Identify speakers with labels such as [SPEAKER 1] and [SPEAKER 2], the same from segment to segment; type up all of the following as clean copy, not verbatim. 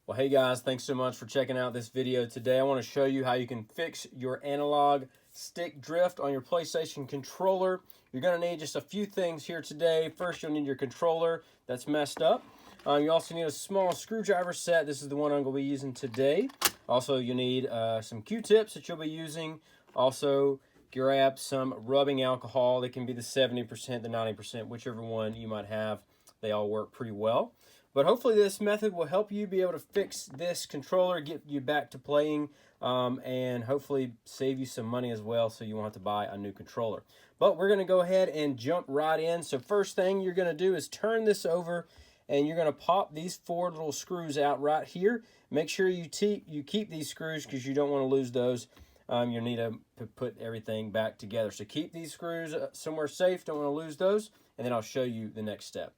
[SPEAKER 1] Well, hey guys, thanks so much for checking out this video today. I want to show you how you can fix your analog stick drift on your PlayStation controller. You're going to need just a few things here today. First, you'll need your controller that's messed up. You also need a small screwdriver set. This is the one I'm going to be using today. Also, you need some Q-tips that you'll be using. Also, grab some rubbing alcohol. They can be the 70%, the 90%, whichever one you might have. They all work pretty well. But hopefully this method will help you be able to fix this controller, get you back to playing, and hopefully save you some money as well so you won't have to buy a new controller. But we're going to go ahead and jump right in. So first thing you're going to do is turn this over, and you're going to pop these 4 little screws out right here. Make sure you keep these screws because you don't want to lose those. You'll need to put everything back together. So keep these screws somewhere safe. Don't want to lose those. And then I'll show you the next step.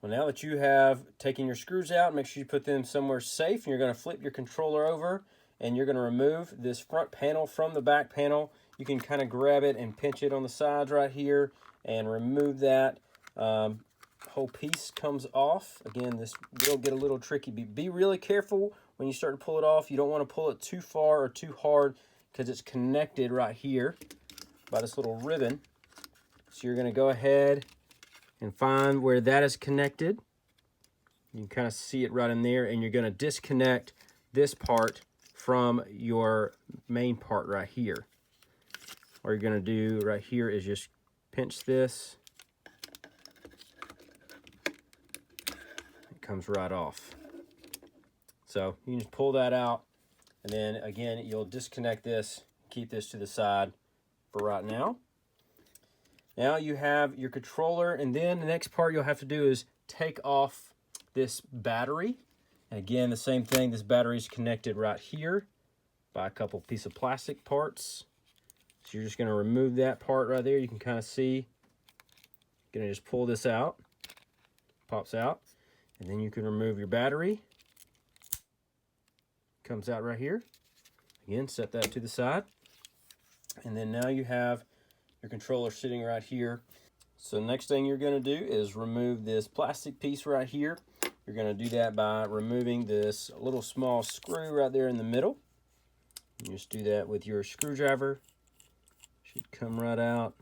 [SPEAKER 1] Well, now that you have taken your screws out, make sure you put them somewhere safe. And you're going to flip your controller over, and you're going to remove this front panel from the back panel. You can kind of grab it and pinch it on the sides right here and remove that. Whole piece comes off. Again, this will get a little tricky. Be really careful when you start to pull it off. You don't want to pull it too far or too hard because it's connected right here by this little ribbon. So you're going to go ahead and find where that is connected. You can kind of see it right in there, and you're going to disconnect this part from your main part right here. What you're going to do right here is just pinch this. It comes right off. So you can just pull that out, and then again you'll disconnect this, keep this to the side for right now. Now you have your controller, and then the next part you'll have to do is take off this battery. And again, the same thing, this battery is connected right here by a couple piece of plastic parts. So you're just going to remove that part right there. You can kind of see. You're going to just pull this out. Pops out. And then you can remove your battery. Comes out right here. Again, set that to the side. And then now you have your controller sitting right here. So next thing you're going to do is remove this plastic piece right here. You're going to do that by removing this little small screw right there in the middle. You just do that with your screwdriver. Should come right out.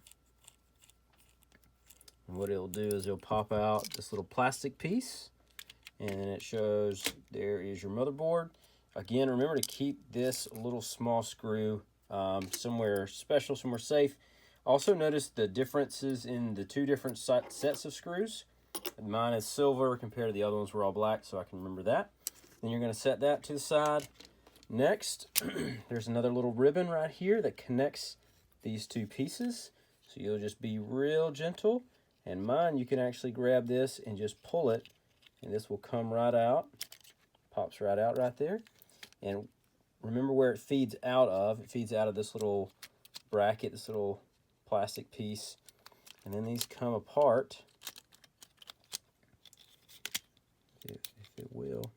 [SPEAKER 1] And what it'll do is it'll pop out this little plastic piece, and it shows there is your motherboard. Again, remember to keep this little small screw somewhere special, somewhere safe. Also notice the differences in the 2 different sets of screws. Mine is silver compared to the other ones were all black, so I can remember that. Then you're going to set that to the side. Next, there's another little ribbon right here that connects these 2 pieces. So you'll just be real gentle. And mine, you can actually grab this and just pull it, and this will come right out. Pops right out right there. And remember where it feeds out of. It feeds out of this little bracket, this little plastic piece, and then these come apart, if it will.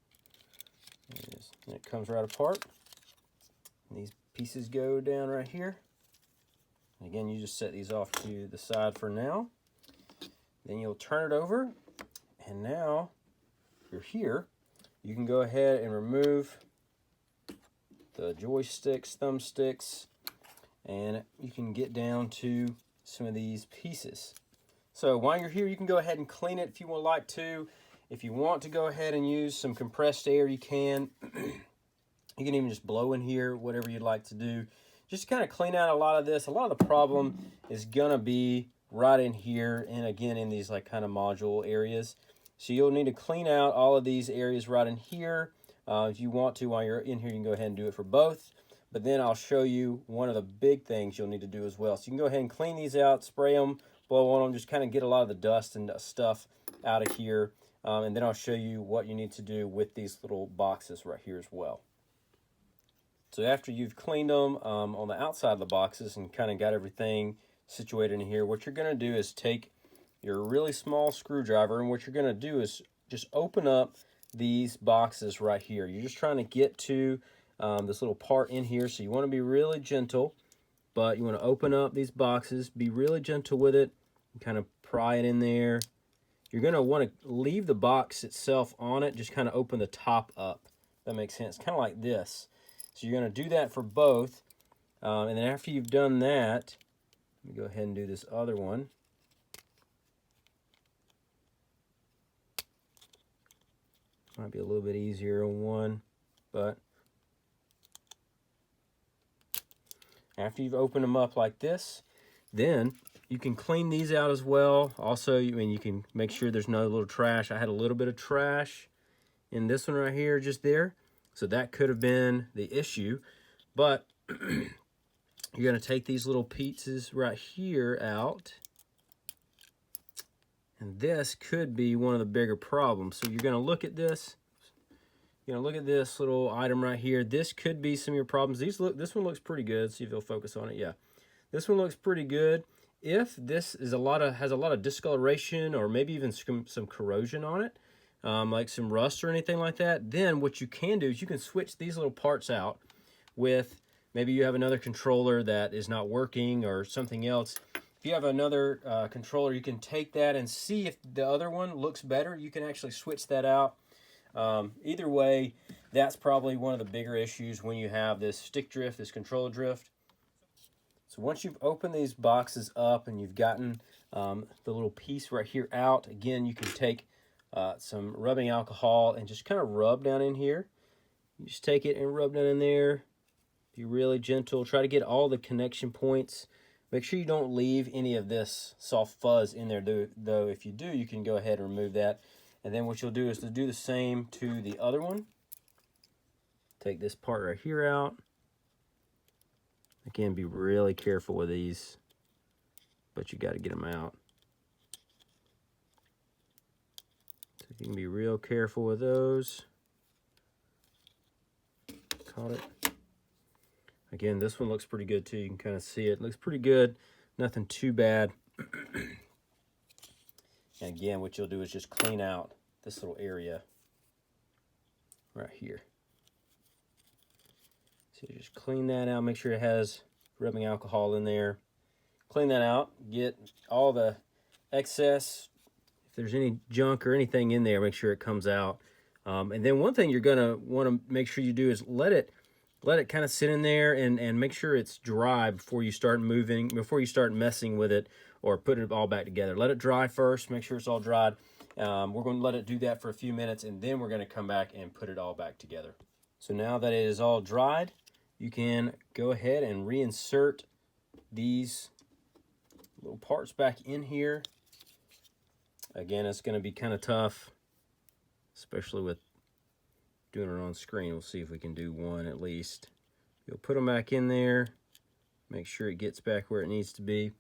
[SPEAKER 1] There it is. And it comes right apart, and these pieces go down right here. And again, you just set these off to the side for now. Then you'll turn it over, and now you're here. You can go ahead and remove the joysticks, thumbsticks, and you can get down to some of these pieces. So while you're here, you can go ahead and clean it if you would like to. If you want to go ahead and use some compressed air, you can. You can even just blow in here, whatever you'd like to do. Just kind of clean out a lot of this. A lot of the problem is gonna be right in here, and again in these like kind of module areas. So you'll need to clean out all of these areas right in here. If you want to, while you're in here, you can go ahead and do it for both. But then I'll show you one of the big things you'll need to do as well. So you can go ahead and clean these out, spray them, blow on them, just kind of get a lot of the dust and stuff out of here. And then I'll show you what you need to do with these little boxes right here as well. So after you've cleaned them on the outside of the boxes and kind of got everything situated in here, what you're going to do is take your really small screwdriver, and what you're going to do is just open up these boxes right here. You're just trying to get to this little part in here, so you want to be really gentle, but you want to open up these boxes, be really gentle with it, and kind of pry it in there. you're going to want to leave the box itself on it, just kind of open the top up. That makes sense, kind of like this. So you're going to do that for both, and then after you've done that, let me go ahead and do this other one. Might be a little bit easier on one, but after you've opened them up like this, then you can clean these out as well. Also, you can make sure there's no little trash. I had a little bit of trash in this one right here, just there. So that could have been the issue. But you're going to take these little pieces right here out. And this could be one of the bigger problems. So you're going to look at this. You're going to look at this little item right here. This could be some of your problems. This one looks pretty good. See if you'll focus on it. Yeah. This one looks pretty good. If this is has a lot of discoloration or maybe even some corrosion on it, like some rust or anything like that, then what you can do is you can switch these little parts out with, maybe you have another controller that is not working or something else. If you have another controller, you can take that and see if the other one looks better. You can actually switch that out. Either way, that's probably one of the bigger issues when you have this stick drift, this controller drift. So once you've opened these boxes up and you've gotten the little piece right here out, again, you can take some rubbing alcohol and just kind of rub down in here. You just take it and rub down in there. Be really gentle. Try to get all the connection points. Make sure you don't leave any of this soft fuzz in there, though. If you do, you can go ahead and remove that. And then what you'll do is to do the same to the other one. Take this part right here out. Again, be really careful with these, but you got to get them out. So you can be real careful with those. Caught it. Again, this one looks pretty good too. You can kind of see it. Looks pretty good. Nothing too bad. And again, what you'll do is just clean out this little area right here. So you just clean that out. Make sure it has rubbing alcohol in there. Clean that out. Get all the excess. If there's any junk or anything in there, make sure it comes out. And then one thing you're going to want to make sure you do is let it kind of sit in there and make sure it's dry before you start moving, before you start messing with it or putting it all back together. Let it dry first. Make sure it's all dried. We're going to let it do that for a few minutes, and then we're going to come back and put it all back together. So now that it is all dried, you can go ahead and reinsert these little parts back in here. Again, it's going to be kind of tough, especially with doing it on screen. We'll see if we can do one at least. You'll put them back in there. Make sure it gets back where it needs to be.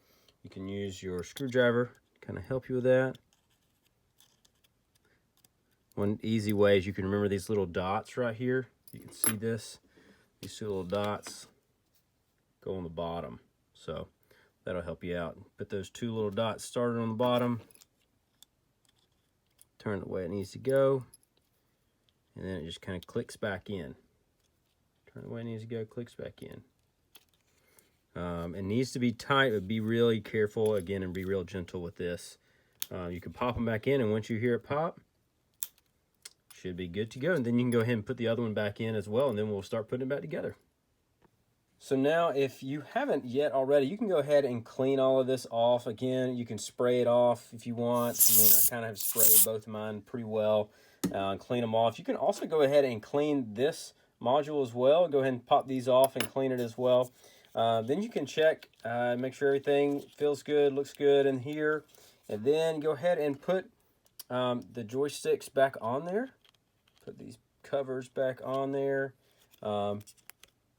[SPEAKER 1] You can use your screwdriver to kind of help you with that. One easy way is you can remember these little dots right here. You can see this. These two little dots go on the bottom. So that'll help you out. Put those two little dots started on the bottom. Turn it the way it needs to go. And then it just kind of clicks back in. Turn it the way it needs to go, clicks back in. It needs to be tight, but be really careful, again, and be real gentle with this. You can pop them back in, and once you hear it pop, should be good to go. And then you can go ahead and put the other one back in as well, and then we'll start putting it back together. So now, if you haven't yet already, you can go ahead and clean all of this off. Again, you can spray it off if you want. I mean, I kind of have sprayed both of mine pretty well and clean them off. You can also go ahead and clean this module as well. Go ahead and pop these off and clean it as well. Then you can check, make sure everything feels good, looks good in here. And then go ahead and put the joysticks back on there. Put these covers back on there.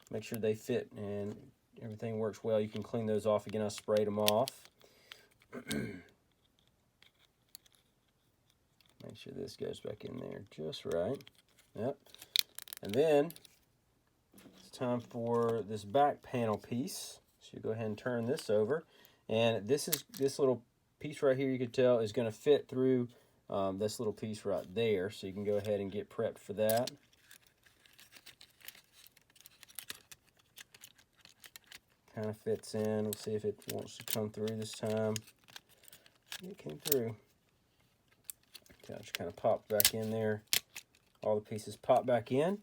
[SPEAKER 1] Make sure they fit and everything works well. You can clean those off again. I sprayed them off. Make sure this goes back in there just right. Yep. And then it's time for this back panel piece. So you go ahead and turn this over. And this little piece right here, you can tell, is going to fit through this little piece right there. So you can go ahead and get prepped for that. Kind of fits in. We'll see if it wants to come through this time. It came through. Just kind of pop back in there. All the pieces pop back in.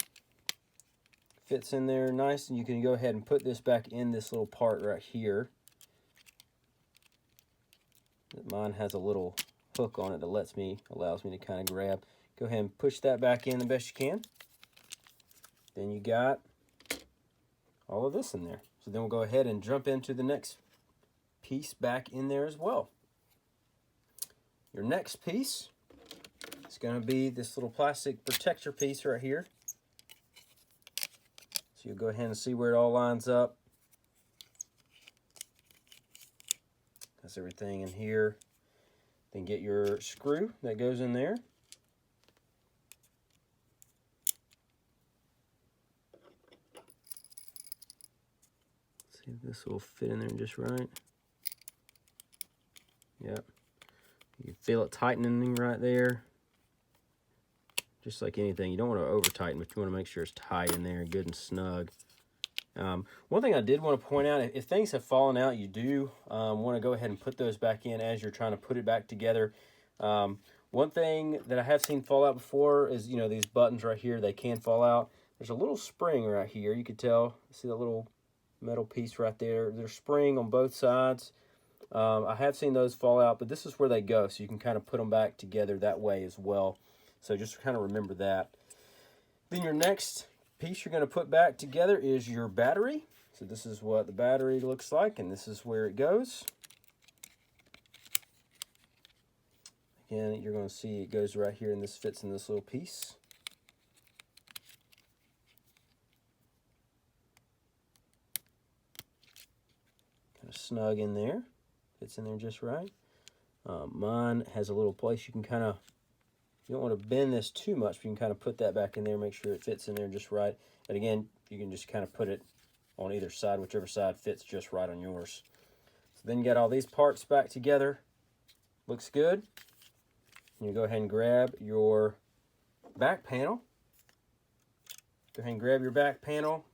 [SPEAKER 1] Fits in there nice, and you can go ahead and put this back in this little part right here. Mine has a little hook on it that allows me to kind of grab. Go ahead and push that back in the best you can. Then you got all of this in there. So then we'll go ahead and jump into the next piece back in there as well. Your next piece is going to be this little plastic protector piece right here. So you'll go ahead and see where it all lines up. That's everything in here. Then get your screw that goes in there. See if this will fit in there just right. Yep. You can feel it tightening right there. Just like anything, you don't want to over tighten, but you want to make sure it's tight in there, good and snug. One thing I did want to point out, if things have fallen out, you do want to go ahead and put those back in as you're trying to put it back together. One thing that I have seen fall out before is, you know, these buttons right here, they can fall out. There's a little spring right here. You can tell, see that little metal piece right there? There's spring on both sides. I have seen those fall out, but this is where they go, so you can kind of put them back together that way as well. So just kind of remember that. Then your next piece you're going to put back together is your battery. So this is what the battery looks like, and this is where it goes. Again, you're going to see it goes right here, and this fits in this little piece. Kind of snug in there. Fits in there just right. Mine has a little place you can kind of, you don't want to bend this too much, but you can kind of put that back in there, make sure it fits in there just right. And again, you can just kind of put it on either side, whichever side fits just right on yours. So then you got all these parts back together. Looks good. And you go ahead and grab your back panel. Go ahead and grab your back panel.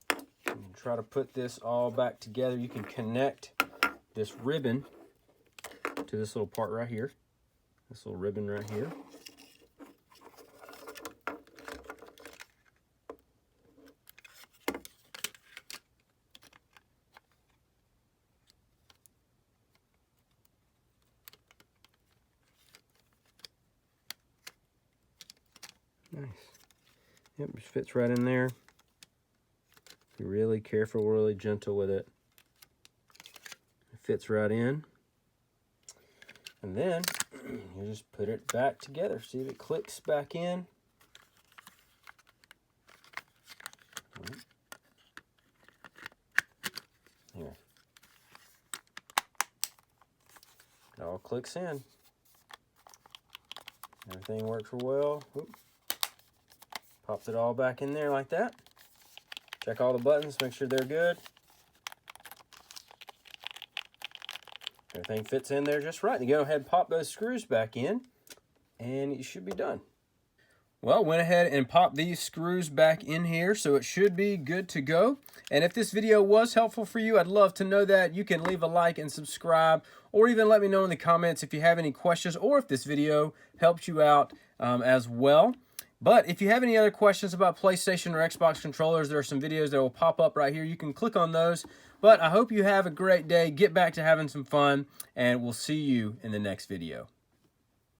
[SPEAKER 1] And try to put this all back together. You can connect this ribbon to this little part right here. This little ribbon right here. Nice. Yep, just fits right in there. Be really careful, really gentle with it. It fits right in. And then you just put it back together. See if it clicks back in. Here. It all clicks in. Everything works well. Oop. Pops it all back in there like that. Check all the buttons, make sure they're good. Everything fits in there just right. You go ahead and pop those screws back in, and you should be done. Well, went ahead and popped these screws back in here, so it should be good to go. And if this video was helpful for you, I'd love to know that. You can leave a like and subscribe, or even let me know in the comments if you have any questions, or if this video helped you out as well. But if you have any other questions about PlayStation or Xbox controllers, there are some videos that will pop up right here. You can click on those. But I hope you have a great day. Get back to having some fun, and we'll see you in the next video.